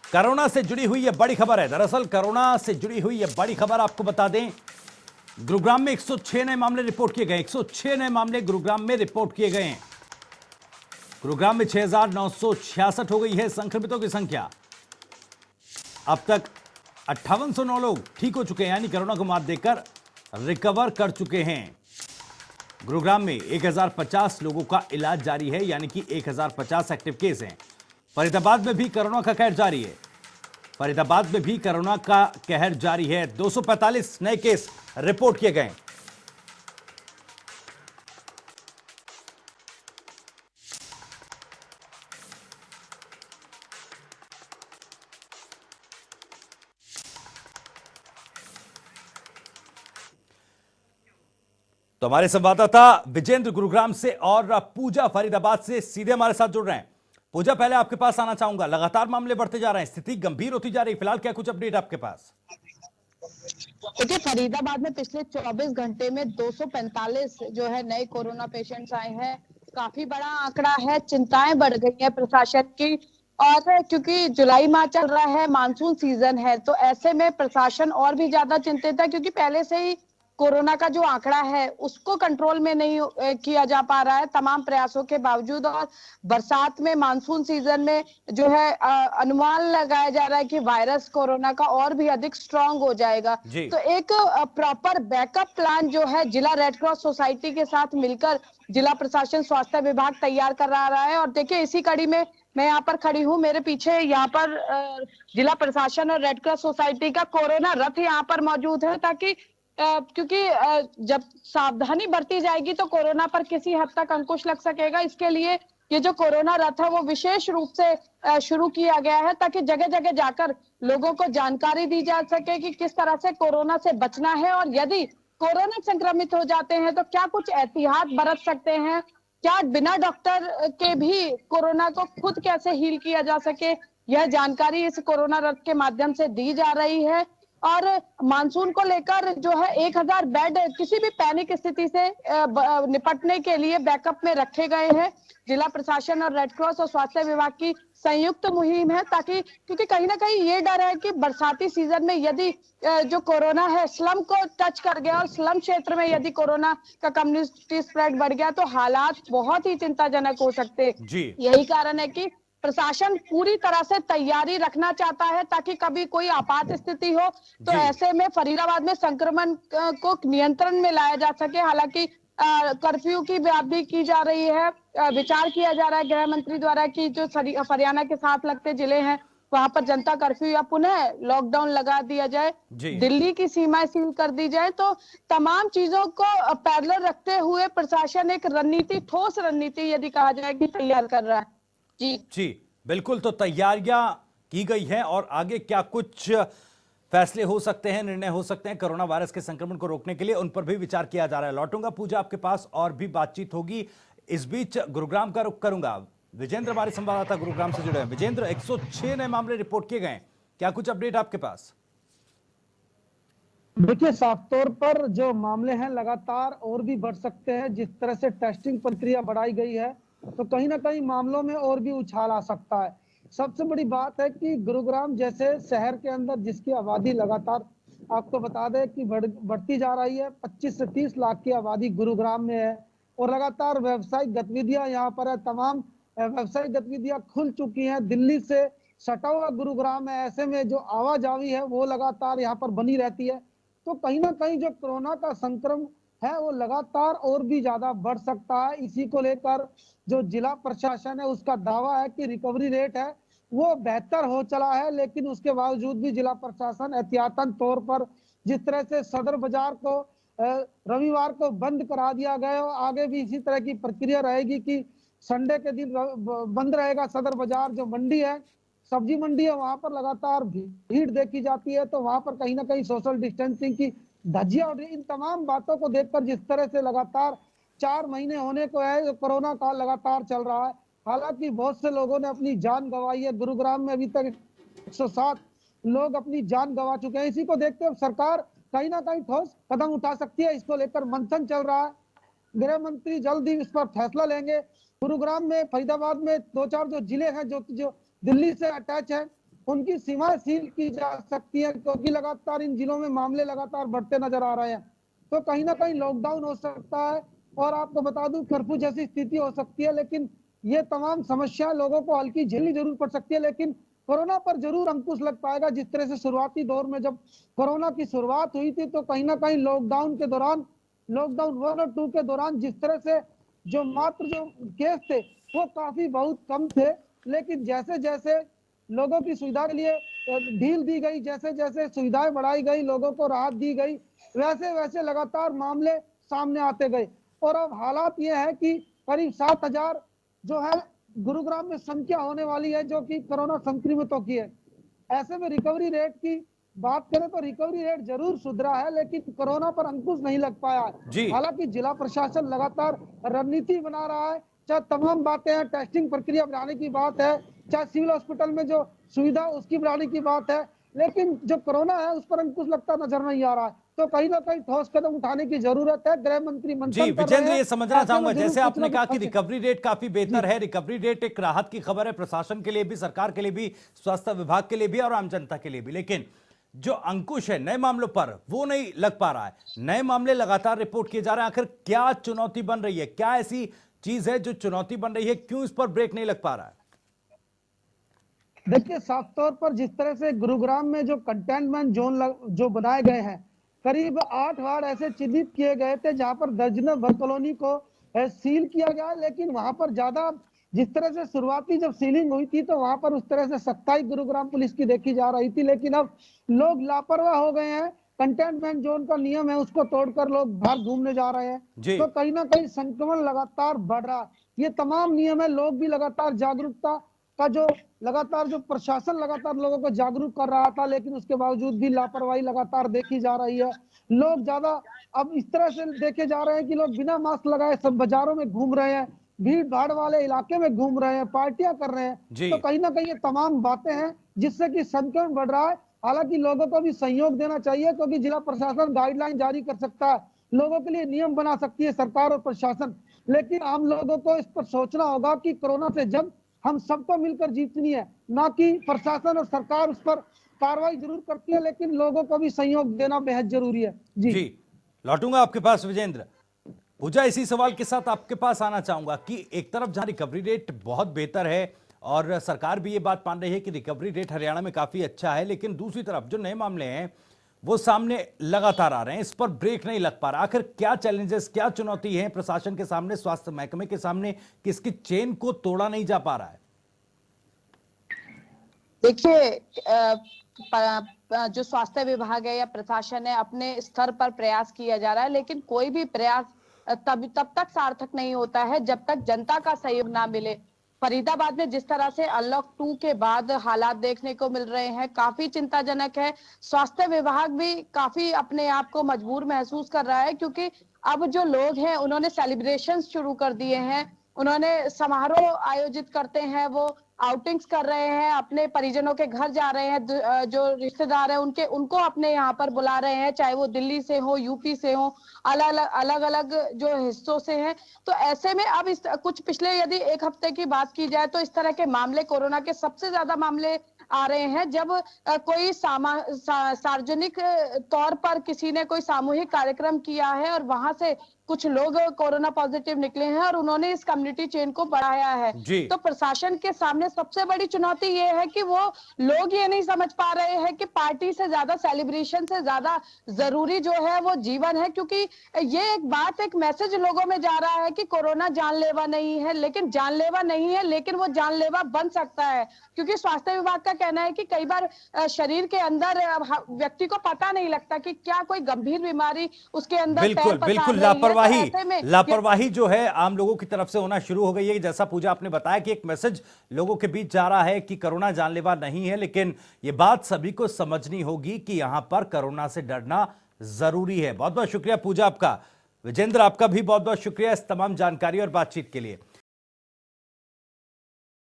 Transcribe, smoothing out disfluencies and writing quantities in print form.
Corona से जुड़ी हुई यह बड़ी खबर है। दरअसल कोरोना से जुड़ी हुई यह बड़ी खबर आपको बता दें, गुरुग्राम में 106 नए मामले रिपोर्ट किए गए। 106 नए मामले गुरुग्राम में रिपोर्ट किए गए हैं। गुरुग्राम में 6,966 हो गई है संक्रमितों की संख्या। अब तक 5809 लोग ठीक हो चुके हैं, यानी कोरोना को मात देकर रिकवर कर चुके हैं। गुरुग्राम में 1050 लोगों का इलाज जारी है, यानी कि 1050 एक्टिव केस हैं। फरीदाबाद में भी कोरोना का कहर जारी है। फरीदाबाद में भी कोरोना का कहर जारी है। 245 नए केस रिपोर्ट किए गए। तो हमारे संवाददाता विजेंद्र गुरुग्राम से और पूजा फरीदाबाद से सीधे हमारे साथ जुड़ रहे हैं। पूजा, पहले आपके पास आना चाहूंगा। लगातार मामले बढ़ते जा रहे हैं, स्थिति गंभीर होती जा रही है, फिलहाल क्या कुछ अपडेट आपके पास? देखिए, फरीदाबाद में पिछले 24 घंटे में 245 जो है नए कोरोना पेशेंट्स आए हैं। काफी बड़ा आंकड़ा है। चिंताएं बढ़ गई है प्रशासन की, और क्योंकि जुलाई माह चल रहा है, मानसून सीजन है, तो ऐसे में प्रशासन और भी ज्यादा चिंतित है, क्योंकि पहले से ही कोरोना का जो आंकड़ा है उसको कंट्रोल में नहीं किया जा पा रहा है तमाम प्रयासों के बावजूद। और बरसात में, मानसून सीजन में जो है अनुमान लगाया जा रहा है कि वायरस कोरोना का और भी अधिक स्ट्रांग हो जाएगा। तो एक प्रॉपर बैकअप प्लान जो है जिला रेड क्रॉस सोसाइटी के साथ मिलकर जिला प्रशासन, स्वास्थ्य विभाग तैयार करा रहा है। और देखिए, इसी कड़ी में मैं यहाँ पर खड़ी हूँ, मेरे पीछे यहाँ पर जिला प्रशासन और रेड क्रॉस सोसाइटी का कोरोना रथ यहाँ पर मौजूद है, ताकि क्योंकि जब सावधानी बरती जाएगी तो कोरोना पर किसी हद तक अंकुश लग सकेगा। इसके लिए ये जो कोरोना रथ है वो विशेष रूप से शुरू किया गया है, ताकि जगह जगह जाकर लोगों को जानकारी दी जा सके कि किस तरह से कोरोना से बचना है, और यदि कोरोना संक्रमित हो जाते हैं तो क्या कुछ एहतियात बरत सकते हैं, क्या बिना डॉक्टर के भी कोरोना को खुद कैसे हील किया जा सके। यह जानकारी इस कोरोना रथ के माध्यम से दी जा रही है। और मानसून को लेकर जो है 1000 बेड किसी भी पैनिक स्थिति से निपटने के लिए बैकअप में रखे गए हैं। जिला प्रशासन और रेड क्रॉस और स्वास्थ्य विभाग की संयुक्त मुहिम है, ताकि, क्योंकि कहीं ना कहीं ये डर है कि बरसाती सीजन में यदि जो कोरोना है स्लम को टच कर गया और स्लम क्षेत्र में यदि कोरोना का कम्युनिटी स्प्रेड बढ़ गया तो हालात बहुत ही चिंताजनक हो सकते हैं। यही कारण है कि प्रशासन पूरी तरह से तैयारी रखना चाहता है, ताकि कभी कोई आपात स्थिति हो तो ऐसे में फरीदाबाद में संक्रमण को नियंत्रण में लाया जा सके। हालांकि कर्फ्यू की बात भी की जा रही है, विचार किया जा रहा है गृह मंत्री द्वारा कि जो हरियाणा के साथ लगते जिले हैं वहां पर जनता कर्फ्यू या पुनः लॉकडाउन लगा दिया जाए, दिल्ली की सीमाएं सील कर दी जाए। तो तमाम चीजों को पैरेलल रखते हुए प्रशासन एक रणनीति, ठोस रणनीति यदि कहा जाए कि तैयार कर रहा है। जी बिल्कुल, तो तैयारियां की गई हैं और आगे क्या कुछ फैसले हो सकते हैं, निर्णय हो सकते हैं कोरोना वायरस के संक्रमण को रोकने के लिए, उन पर भी विचार किया जा रहा है। लौटूंगा पूजा आपके पास और भी बातचीत होगी। इस बीच गुरुग्राम का रुख करूंगा। विजेंद्र हमारे संवाददाता गुरुग्राम से जुड़े हैं। विजेंद्र, 106 नए मामले रिपोर्ट किए गए, क्या कुछ अपडेट आपके पास? देखिए, साफ तौर पर जो मामले हैं लगातार और भी बढ़ सकते हैं। जिस तरह से टेस्टिंग प्रक्रिया बढ़ाई गई है तो कहीं ना कहीं मामलों में और भी उछाल आ सकता है। सबसे बड़ी बात है कि गुरुग्राम जैसे शहर के अंदर जिसकी आबादी लगातार, आपको बता दें कि बढ़ती जा रही है, 25 से 30 लाख की आबादी गुरुग्राम में है, और लगातार व्यावसायिक गतिविधियां यहाँ पर है। तमाम व्यावसायिक गतिविधियां खुल चुकी हैं। दिल्ली से सटा हुआ गुरुग्राम है, ऐसे में जो आवाजाही है वो लगातार यहाँ पर बनी रहती है। तो कहीं ना कहीं जो कोरोना का संक्रमण है वो लगातार और भी ज्यादा बढ़ सकता है। इसी को लेकर जो जिला प्रशासन है उसका दावा है कि रिकवरी रेट है वो बेहतर हो चला है, लेकिन उसके बावजूद भी जिला प्रशासन एहतियातन तौर पर, जिस तरह से सदर बाजार को रविवार को बंद करा दिया गया, आगे भी इसी तरह की प्रक्रिया रहेगी कि संडे के दिन बंद रहेगा सदर बाजार। जो मंडी है, सब्जी मंडी है, वहां पर लगातार भीड़ देखी जाती है, तो वहां पर कहीं ना कहीं सोशल डिस्टेंसिंग की धज्जियां उड़ रही। इन तमाम बातों को देखकर जिस तरह से लगातार 4 महीने होने को है, कोरोना काल लगातार चल रहा है। हालांकि बहुत से लोगों ने अपनी जान गंवाई है। गुरुग्राम में अभी तक 107 लोग अपनी जान गंवा चुके हैं। इसी को देखते हुए सरकार कहीं ना कहीं ठोस कदम उठा सकती है। इसको लेकर मंथन चल रहा है। गृह मंत्री जल्द ही इस पर फैसला लेंगे। गुरुग्राम में, फरीदाबाद में 2-4 जो जिले हैं जो दिल्ली से अटैच है, उनकी सीमाएं सील की जा सकती है, क्योंकि लगातार इन जिलों में मामले लगातार बढ़ते नजर आ रहे हैं। तो कहीं ना कहीं लॉकडाउन हो सकता है और आपको बता दूं कर्फ्यू जैसी स्थिति हो सकती है, लेकिन ये तमाम समस्या लोगों को हल्की झेलनी जरूर पड़ सकती है, लेकिन कोरोना पर जरूर अंकुश लग पाएगा। जिस तरह से शुरुआती दौर में जब कोरोना की शुरुआत हुई थी तो कहीं ना कहीं लॉकडाउन के दौरान, लॉकडाउन 1 और 2 के दौरान जिस तरह से जो केस थे वो काफी बहुत कम थे, लेकिन जैसे जैसे लोगों की सुविधा के लिए ढील दी गई, जैसे जैसे सुविधाएं बढ़ाई गई, लोगों को राहत दी गई, वैसे वैसे लगातार मामले सामने आते गए। और अब हालात ये है कि करीब 7,000 जो है गुरुग्राम में संख्या होने वाली है जो कि कोरोना संक्रमितों की है। ऐसे में रिकवरी रेट की बात करें तो रिकवरी रेट जरूर सुधरा है, लेकिन कोरोना पर अंकुश नहीं लग पाया जी। है। हालांकि जिला प्रशासन लगातार रणनीति बना रहा है, चाहे तमाम बातें हैं, टेस्टिंग प्रक्रिया बढ़ाने की बात है, चाहे सिविल हॉस्पिटल में जो सुविधा उसकी बढ़ाने की बात है, लेकिन जो कोरोना है उस पर अंकुश लगता नजर नहीं आ रहा है। तो कहीं ना कहीं ठोस कदम उठाने की जरूरत है। गृह मंत्री जी मंथन कर रहे विजेंद्र, हैं। ये समझना ऐसे में चाहूंगा, जरूर जैसे कुछ आपने ना कहा कुछ कि रिकवरी रेट काफी बेहतर है, रिकवरी रेट एक राहत की खबर है प्रशासन के लिए भी, सरकार के लिए भी, स्वास्थ्य विभाग के लिए भी और आम जनता के लिए भी, लेकिन जो अंकुश है नए मामलों पर वो नहीं लग पा रहा है। नए मामले लगातार रिपोर्ट किए जा रहे हैं, आखिर क्या चुनौती बन रही है, क्या ऐसी चीज है जो चुनौती बन रही है, क्यों इस पर ब्रेक नहीं लग पा रहा है? देखिए, साफ तौर पर जिस तरह से गुरुग्राम में जो कंटेनमेंट जोन जो बनाए गए हैं, करीब 8 वार्ड ऐसे चिन्हित किए गए थे जहां पर दर्जनों भर कॉलोनी को सील किया गया, लेकिन वहां पर ज्यादा जिस तरह से शुरुआती जब सीलिंग हुई थी तो वहां पर उस तरह से सख्ताई गुरुग्राम पुलिस की देखी जा रही थी, लेकिन अब लोग लापरवाह हो गए हैं। कंटेनमेंट जोन का नियम है उसको तोड़कर लोग बाहर घूमने जा रहे हैं, जी। तो कहीं ना कहीं संक्रमण लगातार बढ़ रहा है। ये तमाम नियम है, लोग भी लगातार जागरूकता का जो लगातार जो प्रशासन लगातार लोगों को जागरूक कर रहा था, लेकिन उसके बावजूद भी लापरवाही लगातार देखी जा रही है। लोग ज्यादा अब इस तरह से देखे जा रहे हैं कि लोग बिना मास्क लगाए सब बाजारों में घूम रहे हैं, भीड़ भाड़ वाले इलाके में घूम रहे हैं, पार्टियां कर रहे हैं। जी। तो कहीं ना कहीं ये तमाम बातें हैं जिससे कि संक्रमण बढ़ रहा है। हालांकि लोगों को भी सहयोग देना चाहिए, क्योंकि जिला प्रशासन गाइडलाइन जारी कर सकता है, लोगों के लिए नियम बना सकती है सरकार और प्रशासन, लेकिन आम लोगों को इस पर सोचना होगा कि कोरोना से जंग हम सबको मिलकर जीतनी है, ना कि प्रशासन और सरकार उस पर कार्रवाई जरूर करती है, लेकिन लोगों को भी सहयोग देना बेहद जरूरी है। जी लौटूंगा आपके पास विजेंद्र। पूजा, इसी सवाल के साथ आपके पास आना चाहूंगा कि एक तरफ जहां रिकवरी रेट बहुत बेहतर है और सरकार भी ये बात मान रही है कि रिकवरी रेट हरियाणा में काफी अच्छा है, लेकिन दूसरी तरफ जो नए मामले हैं वो सामने लगातार आ रहे हैं, इस पर ब्रेक नहीं लग पा रहा। आखिर क्या चैलेंजेस, क्या चुनौती है प्रशासन के सामने, स्वास्थ्य महकमे के सामने, किसकी चेन को तोड़ा नहीं जा पा रहा है? देखिए, जो स्वास्थ्य विभाग है या प्रशासन है, अपने स्तर पर प्रयास किया जा रहा है, लेकिन कोई भी प्रयास तब तक सार्थक नहीं होता है जब तक जनता का सहयोग ना मिले। फरीदाबाद में जिस तरह से अनलॉक 2 के बाद हालात देखने को मिल रहे हैं, काफी चिंताजनक है। स्वास्थ्य विभाग भी काफी अपने आप को मजबूर महसूस कर रहा है, क्योंकि अब जो लोग हैं उन्होंने सेलिब्रेशन शुरू कर दिए हैं, उन्होंने समारोह आयोजित करते हैं, वो आउटिंग्स कर रहे हैं, अपने परिजनों के घर जा रहे हैं, जो रिश्तेदार हैं उनको अपने यहाँ पर बुला रहे हैं, चाहे वो दिल्ली से हो, यूपी से हो, अलग अलग जो हिस्सों से हैं। तो ऐसे में अब कुछ पिछले यदि 1 हफ्ते की बात की जाए तो इस तरह के मामले, कोरोना के सबसे ज्यादा मामले आ रहे हैं जब कोई सार्वजनिक तौर पर किसी ने कोई सामूहिक कार्यक्रम किया है और वहां से कुछ लोग कोरोना पॉजिटिव निकले हैं और उन्होंने इस कम्युनिटी चेन को बढ़ाया है। तो प्रशासन के सामने सबसे बड़ी चुनौती ये है कि वो लोग ये नहीं समझ पा रहे हैं कि पार्टी से ज्यादा, सेलिब्रेशन से ज्यादा जरूरी जो है वो जीवन है, क्योंकि ये एक बात, एक मैसेज लोगों में जा रहा है कि कोरोना जानलेवा नहीं है, लेकिन जानलेवा नहीं है, लेकिन वो जानलेवा बन सकता है, क्योंकि स्वास्थ्य विभाग का कहना है कि कई बार शरीर के अंदर व्यक्ति को पता नहीं लगता कि क्या कोई गंभीर बीमारी उसके अंदर बिल्कुल लापरवाही जो है आम लोगों की तरफ से होना शुरू हो गई है। जैसा पूजा आपने बताया कि एक मैसेज लोगों के बीच जा रहा है कि कोरोना जानलेवा नहीं है, लेकिन यह बात सभी को समझनी होगी कि यहां पर कोरोना से डरना जरूरी है। बहुत बहुत शुक्रिया पूजा आपका। विजेंद्र, आपका भी बहुत बहुत शुक्रिया इस तमाम जानकारी और बातचीत के लिए।